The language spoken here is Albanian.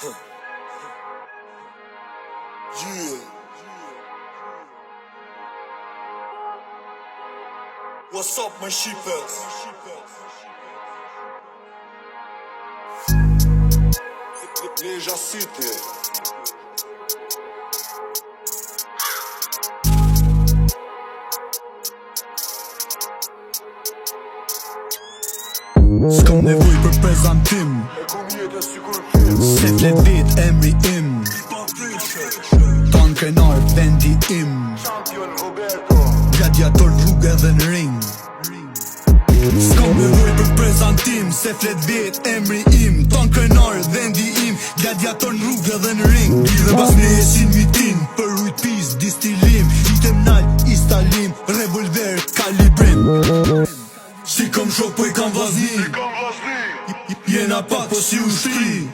Yeah. What's up, my sheepers? Ninja City. S'kom nevoj për prezantim, se flet vit emri im, Tan krenar vendi im, gladiator rrugë edhe në ring. S'kom nevoj për prezantim, se flet vit emri im, Tan krenar vendi im, gladiator rrugë edhe në ring. Lidhe pas me esin mitin, për ujt pis, distilim, item nal, istalim, revolver, kalibrim. Si kom shok po i kam vazni, jena pak po si ushtri.